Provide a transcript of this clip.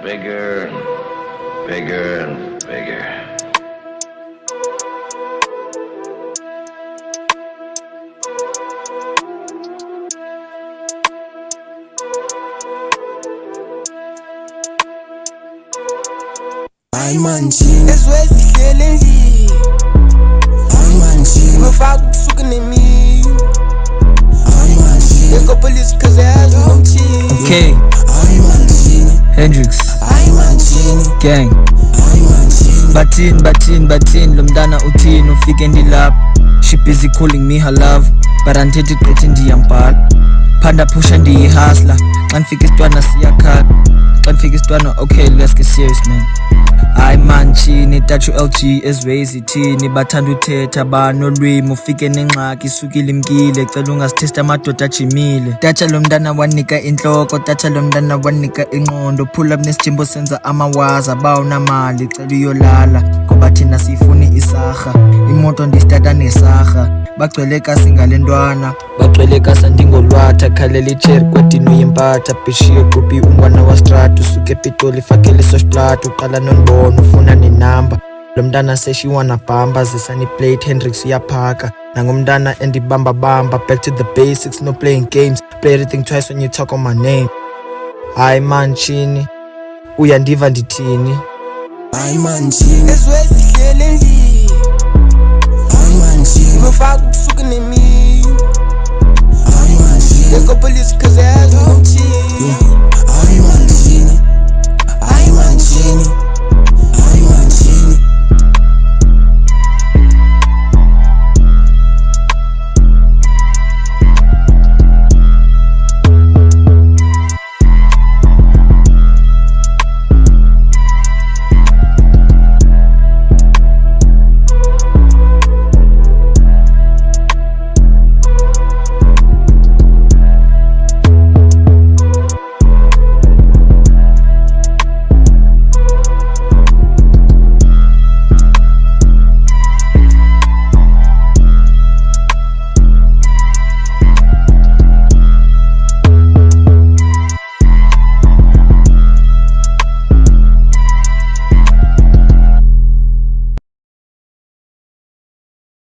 bigger and bigger and bigger. Ay manjini esihlele endlini. Ay manjini ngifaka ukusuka nemi. Ay manjini ngikopelisa cause yazi ngomthini. Okay. Ay manjini Hendrix. Ay manjini Gang. Ay manjini Batin lo mntana uthini ufike ndilapha. She busy calling me her love but andithethi gqithi ndiyambhala. Phanda pusha ndiyihustler xa ndifika isitwana siyakhala. Xa ndifika isitwana okay let's get serious man. Hayi manchini tachu LG eziways ithini bathanda uthetha banolwimi ufike nengxaki isukile imkile cela ungasithesta amadoda ajimile. Tacha lo mntana wanika inhloko tacha lo mntana wanika ingqondo pull up nesijimbo senza amawaza bawunamali cela uyolala ngoba thina siyifuni isarha imoto ndisitata nesarha bagcwele kasi ngalentwana bagcwele kasi ndingolwatha khalela icherry kwadini uyimpatha bishiye groupi ungwana wa strat usuke epitoli fakele sosplat uqala nonbono ufuna nenamba lo mntana seshi wanna bamba zisani plate Hendrix uyaphaka nangomntana endibamba bamba back to the basics no playing games play everything twice when you talk on my name. Hayi manchini uyandiva ndithini. Ay manjini esihlele endlini. Ay manjini ngifaka ukusuka nemi. Ay manjini ngikopelisa cause yazi ngomthini.